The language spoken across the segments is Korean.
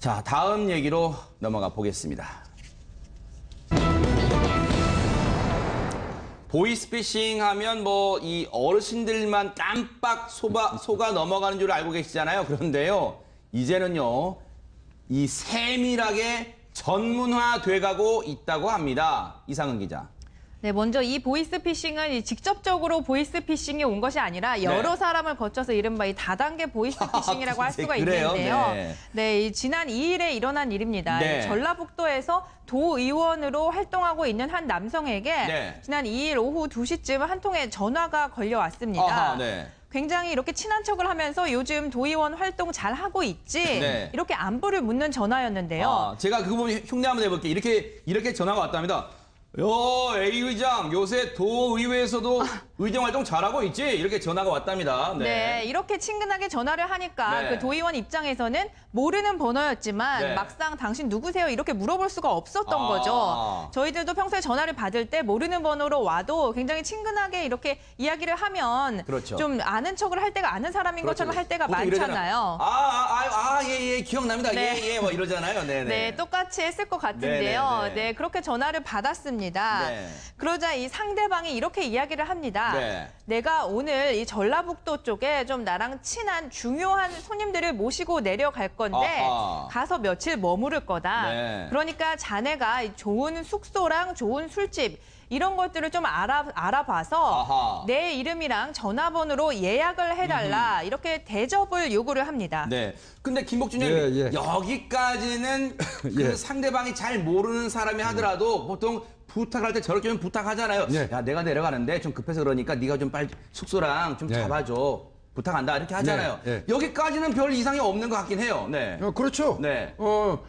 자, 다음 얘기로 넘어가 보겠습니다. 보이스피싱 하면 뭐 이 어르신들만 깜빡 속아 넘어가는 줄 알고 계시잖아요. 그런데요, 이제는요, 이 세밀하게 전문화돼 가고 있다고 합니다. 이상은 기자. 네, 먼저 이 보이스피싱은 직접적으로 보이스피싱이 온 것이 아니라 여러 네. 사람을 거쳐서 이른바 이 다단계 보이스피싱이라고 할 수가 그래요? 있는데요. 네. 네, 지난 2일에 일어난 일입니다. 네. 전라북도에서 도의원으로 활동하고 있는 한 남성에게 네. 지난 2일 오후 2시쯤 한 통의 전화가 걸려왔습니다. 아하, 네. 굉장히 이렇게 친한 척을 하면서 요즘 도의원 활동 잘 하고 있지? 네. 이렇게 안부를 묻는 전화였는데요. 아, 제가 그 부분 흉내 한번 내볼게요. 이렇게 전화가 왔답니다. A 의장, 요새 도의회에서도 의정 활동 잘하고 있지? 이렇게 전화가 왔답니다. 네, 이렇게 친근하게 전화를 하니까 네. 그 도의원 입장에서는 모르는 번호였지만 네. 막상 당신 누구세요? 이렇게 물어볼 수가 없었던 아. 거죠. 저희들도 평소에 전화를 받을 때 모르는 번호로 와도 굉장히 친근하게 이렇게 이야기를 하면 그렇죠. 좀 아는 척을 할 때가 아는 사람인 것처럼 할 때가 보통 많잖아요. 예, 기억납니다. 네. 예, 뭐 이러잖아요. 네네. 네, 똑같이 했을 것 같은데요. 네네네. 네, 그렇게 전화를 받았습니다. 네. 그러자 이 상대방이 이렇게 이야기를 합니다. 네. 내가 오늘 이 전라북도 쪽에 좀 나랑 친한 중요한 손님들을 모시고 내려갈 건데 아하. 가서 며칠 머무를 거다. 네. 그러니까 자네가 이 좋은 숙소랑 좋은 술집 이런 것들을 좀 알아봐서 아하. 내 이름이랑 전화번호로 예약을 해달라. 이렇게 대접을 요구를 합니다. 네. 근데 김복준님, 예. 여기까지는 그 예. 상대방이 잘 모르는 사람이 하더라도 보통 부탁할 때 저렇게 좀 부탁하잖아요. 예. 야, 내가 내려가는데 좀 급해서 그러니까 네가 좀 빨리 숙소랑 좀 예. 잡아줘. 부탁한다. 이렇게 하잖아요. 예. 여기까지는 별 이상이 없는 것 같긴 해요. 네. 그렇죠. 네.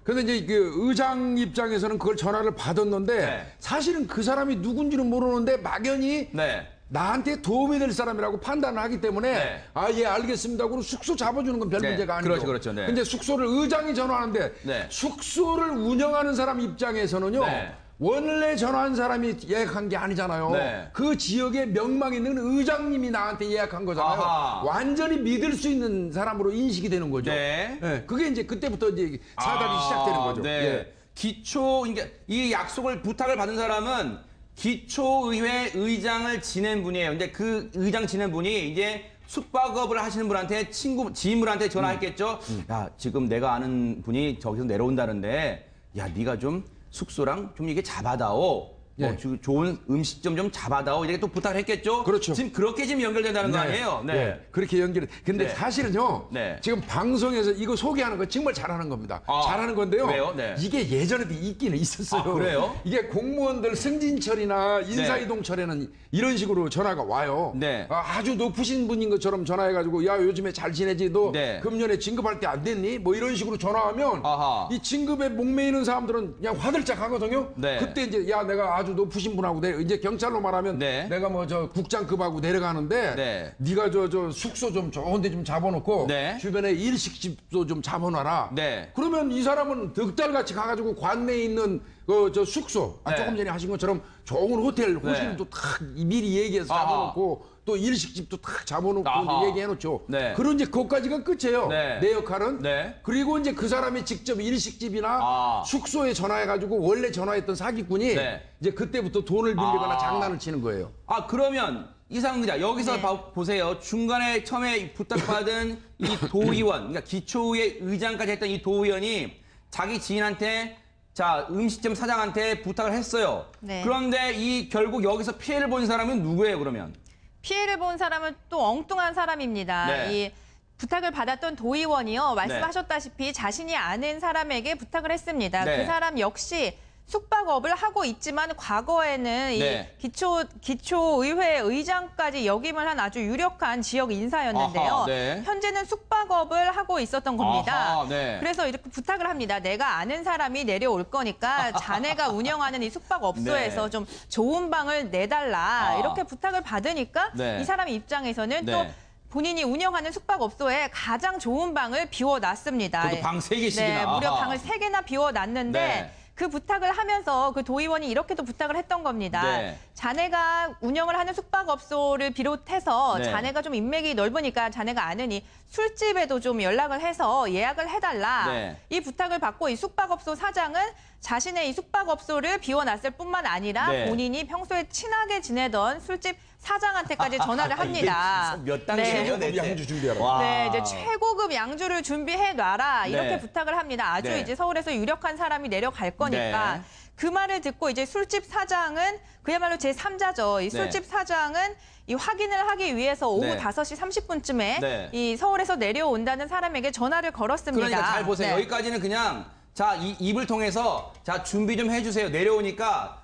근데 이제 그 의장 입장에서는 그걸 전화를 받았는데 네. 사실은 그 사람이 누군지는 모르는데 막연히 네. 나한테 도움이 될 사람이라고 판단을 하기 때문에 네. 예, 알겠습니다. 그리고 숙소 잡아주는 건 별 네. 문제가 아니죠. 그렇죠. 네. 근데 숙소를 의장이 전화하는데 네. 숙소를 운영하는 사람 입장에서는요. 네. 원래 전화한 사람이 예약한 게 아니잖아요. 네. 그 지역에 명망 있는 의장님이 나한테 예약한 거잖아요. 아하. 완전히 믿을 수 있는 사람으로 인식이 되는 거죠. 네. 그게 이제 그때부터 이제 사달이 시작되는 거죠. 네. 예. 그러니까 이 약속을 부탁을 받은 사람은 기초의회 의장을 지낸 분이에요. 근데 그 의장 지낸 분이 이제 숙박업을 하시는 분한테 지인분한테 전화했겠죠. 야, 지금 내가 아는 분이 저기서 내려온다는데, 야, 네가 좀 숙소랑 좀 이게 잡아다오. 예. 좋은 음식점 좀 잡아다오. 이렇게 또 부탁을 했겠죠. 그렇죠. 지금 그렇게 지금 연결된다는 거 아니에요? 네. 예, 그렇게 연결이. 근데 네. 사실은요. 네. 지금 방송에서 이거 소개하는 거 정말 잘하는 겁니다. 아, 잘하는 건데요. 왜요? 네. 이게 예전에도 있기는 있었어요. 아, 그래요? 이게 공무원들 승진철이나 인사이동철에는 이런 식으로 전화가 와요. 네. 아주 높으신 분인 것처럼 전화해가지고 야 요즘에 잘 지내지? 너 네. 금년에 진급할 때 안 됐니? 뭐 이런 식으로 전화하면 아하. 이 진급에 목매이는 사람들은 그냥 화들짝 하거든요. 네. 그때 이제 야 내가 아주 높으신 분하고 이제 경찰로 말하면 네. 내가 뭐 저 국장급하고 내려가는데 네. 네가 저 숙소 좀 좋은 데 좀 잡아놓고 네. 주변에 일식집도 좀 잡아놔라. 네. 그러면 이 사람은 득달같이 가가지고 관내에 있는 저 숙소 네. 조금 전에 하신 것처럼 좋은 호실도 탁 미리 얘기해서 아하. 잡아놓고 또 일식집도 탁 잡아놓고 아하. 얘기해놓죠. 네. 그런 이제 그것까지가 끝이에요. 네. 내 역할은. 네. 그리고 이제 그 사람이 직접 일식집이나 아. 숙소에 전화해가지고 원래 전화했던 사기꾼이 네. 이제 그때부터 돈을 빌리거나 아. 장난을 치는 거예요. 아, 그러면 이상 기자 여기서 네. 보세요. 중간에 처음에 부탁받은 이 도의원, 그러니까 기초의회 의장까지 했던 이 도의원이 자기 지인한테 자 음식점 사장한테 부탁을 했어요. 네. 그런데 이 결국 여기서 피해를 본 사람은 누구예요? 그러면? 피해를 본 사람은 또 엉뚱한 사람입니다. 네. 이 부탁을 받았던 도의원이요. 말씀하셨다시피 자신이 아는 사람에게 부탁을 했습니다. 네. 그 사람 역시 숙박업을 하고 있지만 과거에는 네. 이 기초의회 의장까지 역임을 한 아주 유력한 지역 인사였는데요. 아하, 네. 현재는 숙박업을 하고 있었던 겁니다. 아하, 네. 그래서 이렇게 부탁을 합니다. 내가 아는 사람이 내려올 거니까 자네가 운영하는 이 숙박업소에서 네. 좀 좋은 방을 내달라. 아. 이렇게 부탁을 받으니까 네. 이 사람 입장에서는 네. 또 본인이 운영하는 숙박업소에 가장 좋은 방을 비워놨습니다. 그것도 방 3개씩이나. 네, 무려 아하. 방을 3개나 비워놨는데 네. 그 부탁을 하면서 그 도의원이 이렇게도 부탁을 했던 겁니다. 네. 자네가 운영을 하는 숙박업소를 비롯해서 네. 자네가 좀 인맥이 넓으니까 자네가 아느니 술집에도 좀 연락을 해서 예약을 해달라. 네. 이 부탁을 받고 이 숙박업소 사장은 자신의 이 숙박업소를 비워놨을 뿐만 아니라 네. 본인이 평소에 친하게 지내던 술집 사장한테까지 전화를 합니다. 이게 몇 단계예요, 네. 양주 준비하라. 와. 네, 이제 최고급 양주를 준비해 놔라 이렇게 네. 부탁을 합니다. 아주 네. 이제 서울에서 유력한 사람이 내려갈 거니까 네. 그 말을 듣고 이제 술집 사장은 그야말로 제3자죠. 이 술집 사장은 이 확인을 하기 위해서 오후 네. 5시 30분쯤에 네. 이 서울에서 내려온다는 사람에게 전화를 걸었습니다. 그러니까 잘 보세요. 네. 여기까지는 그냥 자, 이 입을 통해서 자, 준비 좀 해주세요. 내려오니까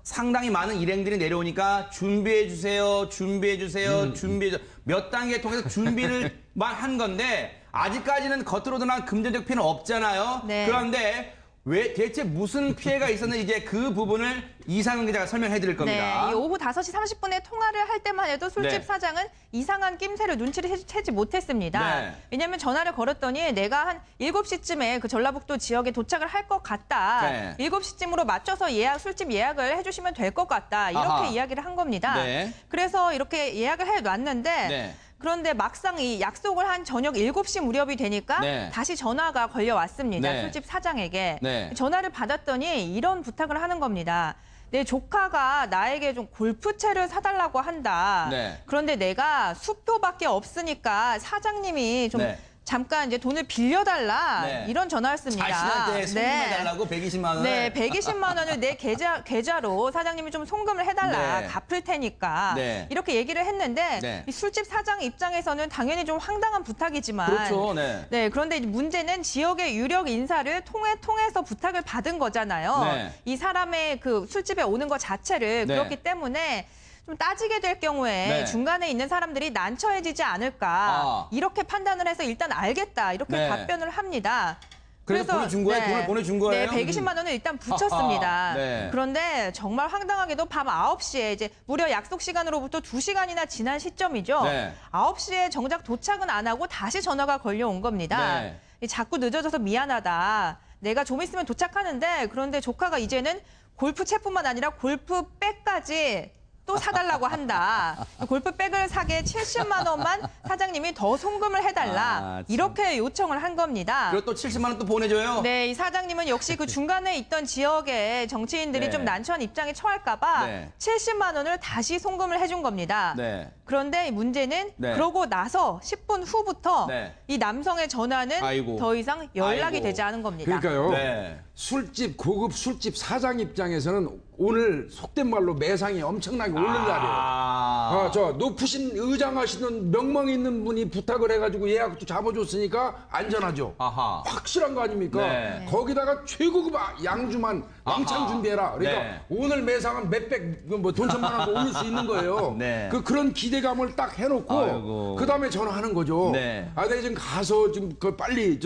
상당히 많은 일행들이 내려오니까 준비해 주세요. 준비해 주세요. 준비해 주세요. 몇 단계 통해서 준비를만 한 건데 아직까지는 겉으로 드러난 금전적 피해는 없잖아요. 네. 그런데 왜 대체 무슨 피해가 있었는지 이제 그 부분을 이상은 기자가 설명해 드릴 겁니다. 네, 이 오후 5시 30분에 통화를 할 때만 해도 술집 네. 사장은 이상한 낌새를 눈치를 채지 못했습니다. 네. 왜냐하면 전화를 걸었더니 내가 한 7시쯤에 그 전라북도 지역에 도착을 할 것 같다. 네. 7시쯤으로 맞춰서 술집 예약을 해주시면 될 것 같다. 이렇게 아하. 이야기를 한 겁니다. 네. 그래서 이렇게 예약을 해놨는데 네. 그런데 막상 이 약속을 한 저녁 7시 무렵이 되니까 네. 다시 전화가 걸려왔습니다. 네. 술집 사장에게. 네. 전화를 받았더니 이런 부탁을 하는 겁니다. 내 조카가 나에게 좀 골프채를 사달라고 한다. 네. 그런데 내가 수표밖에 없으니까 사장님이 좀 네. 잠깐 이제 돈을 빌려달라. 네. 이런 전화였습니다. 자신한테 송금해달라고 120만 원을. 네, 120만 원을 내 계좌로 사장님이 좀 송금을 해달라. 네. 갚을 테니까. 네. 이렇게 얘기를 했는데 네. 이 술집 사장 입장에서는 당연히 좀 황당한 부탁이지만 그렇죠. 네. 네, 그런데 문제는 지역의 유력 인사를 통해서 부탁을 받은 거잖아요. 네. 이 사람의 그 술집에 오는 것 자체를 네. 그렇기 때문에 좀 따지게 될 경우에 네. 중간에 있는 사람들이 난처해지지 않을까 아. 이렇게 판단을 해서 일단 알겠다 이렇게 네. 답변을 합니다. 그래서 보내준 거예요? 돈을 보내준 거예요? 네, 120만 원을 일단 붙였습니다. 하하, 네. 그런데 정말 황당하게도 밤 9시에 이제 무려 약속 시간으로부터 2시간이나 지난 시점이죠. 네. 9시에 정작 도착은 안 하고 다시 전화가 걸려온 겁니다. 네. 자꾸 늦어져서 미안하다. 내가 좀 있으면 도착하는데 그런데 조카가 이제는 골프채뿐만 아니라 골프백까지 또 사달라고 한다. 골프백을 사게 70만 원만 사장님이 더 송금을 해달라. 아, 참. 이렇게 요청을 한 겁니다. 그리고 또 70만 원 또 보내줘요? 네, 이 사장님은 역시 그 중간에 있던 지역의 정치인들이 네. 좀 난처한 입장에 처할까 봐 네. 70만 원을 다시 송금을 해준 겁니다. 네. 그런데 문제는 네. 그러고 나서 10분 후부터 네. 이 남성의 전화는 아이고. 더 이상 연락이 아이고. 되지 않은 겁니다. 그러니까요. 네. 술집 고급 술집 사장 입장에서는 오늘 속된 말로 매상이 엄청나게 오를 날이에요. 저 높으신 의장하시는 명망 있는 분이 부탁을 해가지고 예약도 잡아줬으니까 안전하죠. 아하. 확실한 거 아닙니까? 네. 거기다가 최고급 양주만 왕창 아하. 준비해라. 그러니까 네. 오늘 매상은 몇백, 돈 천만 원도 올릴 수 있는 거예요. 네. 그런 기대감을 딱 해놓고 아이고. 그 다음에 전화하는 거죠. 네. 내가 지금 가서 지금 그 빨리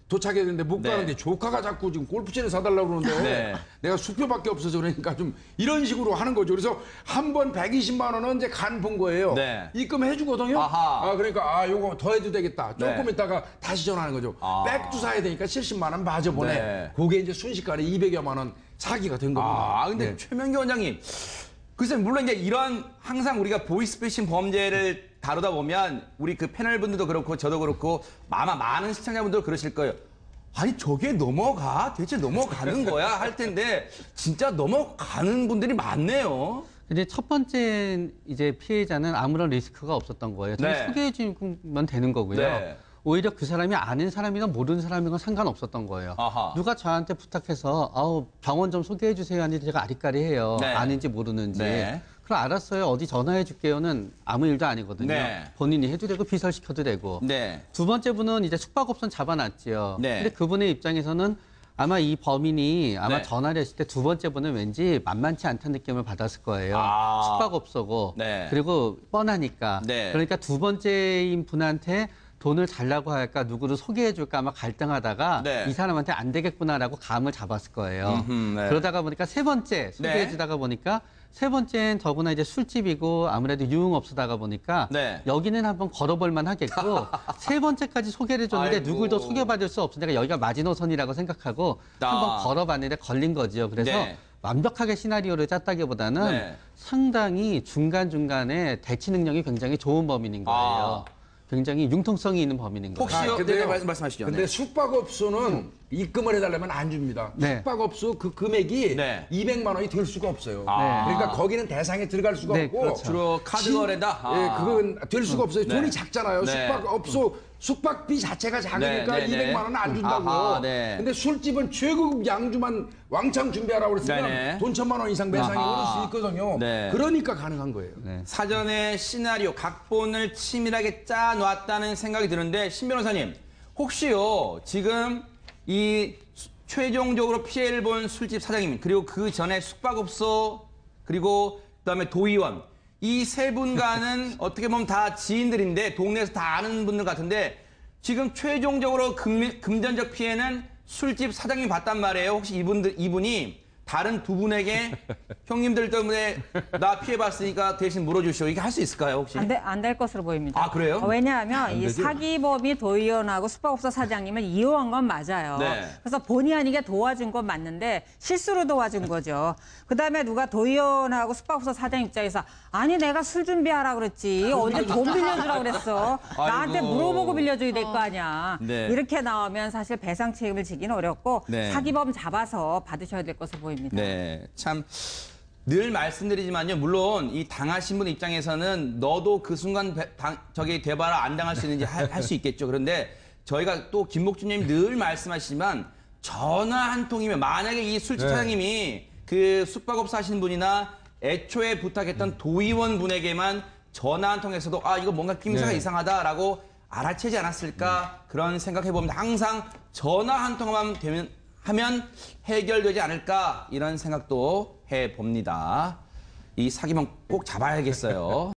도착해야 되는데 못 네. 가는데 조카가 자꾸 지금 골프채를 사달라고 그러는데 네. 내가 수표밖에 없어서 그러니까 좀 이런 식으로 하는 거죠. 그래서 한 번 120만 원은 이제 간 본 거예요. 네. 입금해주거든요. 아하. 그러니까 요거 더 해도 되겠다. 조금 네. 있다가 다시 전화하는 거죠. 아. 백도 사야 되니까 70만 원 마저 보내. 네. 그게 이제 순식간에 200여만 원 사기가 된 겁니다. 근데 네. 최명기 원장님, 글쎄 물론 이제 이런 항상 우리가 보이스피싱 범죄를 다루다 보면 우리 그 패널 분들도 그렇고 저도 그렇고 아마 많은 시청자분들 그러실 거예요. 아니 저게 넘어가? 대체 넘어가는 거야? 할 텐데 진짜 넘어가는 분들이 많네요. 근데 첫 번째 이제 피해자는 아무런 리스크가 없었던 거예요. 저는 네. 소개해 주면 되는 거고요. 네. 오히려 그 사람이 아는 사람이건 모르는 사람이건 상관없었던 거예요. 아하. 누가 저한테 부탁해서 병원 좀 소개해 주세요 하는데 제가 아리까리해요. 네. 아는지 모르는지. 네. 그럼 알았어요. 어디 전화해 줄게요는 아무 일도 아니거든요. 네. 본인이 해도 되고 비설시켜도 되고. 네. 두 번째 분은 이제 숙박업소는 잡아놨지요. 네. 근데 그분의 입장에서는 아마 이 범인이 아마 네. 전화를 했을 때 두 번째 분은 왠지 만만치 않다는 느낌을 받았을 거예요. 숙박업소고 네. 그리고 뻔하니까. 네. 그러니까 두 번째인 분한테 돈을 달라고 할까 누구를 소개해 줄까 아마 갈등하다가 네. 이 사람한테 안 되겠구나라고 감을 잡았을 거예요. 네. 그러다가 보니까 세 번째 소개해 주다가 보니까 세 번째는 더구나 이제 술집이고 아무래도 유흥업소다가 보니까 네. 여기는 한번 걸어볼 만하겠고 세 번째까지 소개를 해줬는데 아이고. 누굴 더 소개받을 수 없으니까 여기가 마지노선이라고 생각하고 한번 걸어봤는데 걸린 거죠. 그래서 네. 완벽하게 시나리오를 짰다기보다는 네. 상당히 중간중간에 대치 능력이 굉장히 좋은 범인인 거예요. 굉장히 융통성이 있는 범인인 거예요. 혹시요? 근데요. 네, 말씀하시죠. 근데 네. 숙박업소는 입금을 해달라면 안 줍니다. 네. 숙박업소 그 금액이 네. 200만 원이 될 수가 없어요. 아. 그러니까 거기는 대상에 들어갈 수가 네, 없고 그렇죠. 주로 카드 거래다? 예, 그건 될 수가 없어요. 네. 돈이 작잖아요. 네. 숙박업소 숙박비 자체가 작으니까 네, 네, 네. 200만 원은 안 준다고. 아하, 네. 근데 술집은 최고급 양주만 왕창 준비하라고 그랬으면 네, 네. 돈 1,000만 원 이상 매상이 아하. 오를 수 있거든요. 네. 그러니까 가능한 거예요. 사전에 시나리오, 각본을 치밀하게 짜놨다는 생각이 드는데 신 변호사님 혹시요 지금 이 최종적으로 피해를 본 술집 사장님 그리고 그 전에 숙박업소 그리고 그다음에 도의원 이 세 분과는 어떻게 보면 다 지인들인데 동네에서 다 아는 분들 같은데 지금 최종적으로 금전적 피해는 술집 사장님이 봤단 말이에요. 혹시 이분이 다른 두 분에게 형님들 때문에 나 피해봤으니까 대신 물어주시오. 이게 할 수 있을까요, 혹시? 안 될 것으로 보입니다. 아, 그래요? 왜냐하면 이 사기범이 도의원하고 숙박업소 사장님을 이용한 건 맞아요. 네. 그래서 본의 아니게 도와준 건 맞는데 실수로 도와준 거죠. 그다음에 누가 도의원하고 숙박업소 사장 입장에서 아니 내가 술 준비하라 그랬지. 언제 돈 빌려주라 그랬어. 나한테 아이고. 물어보고 빌려줘야 될 거 아니야. 네. 이렇게 나오면 사실 배상 책임을 지기는 어렵고 네. 사기범 잡아서 받으셔야 될 것으로 보입니다. 네, 참 늘 말씀드리지만요. 물론 이 당하신 분 입장에서는 너도 그 순간 저기 되봐라 안 당할 수 있는지 할 수 있겠죠. 그런데 저희가 또 김복준님 늘 말씀하시지만 전화 한 통이면 만약에 이 술집 사장님이 그 숙박업소 하시는 분이나 애초에 부탁했던 도의원 분에게만 전화 한 통에서도 아 이거 뭔가 낌새가 이상하다라고 알아채지 않았을까 그런 생각해 봅니다. 항상 전화 한 통만 하면 해결되지 않을까 이런 생각도 해봅니다. 이 사기범 꼭 잡아야겠어요.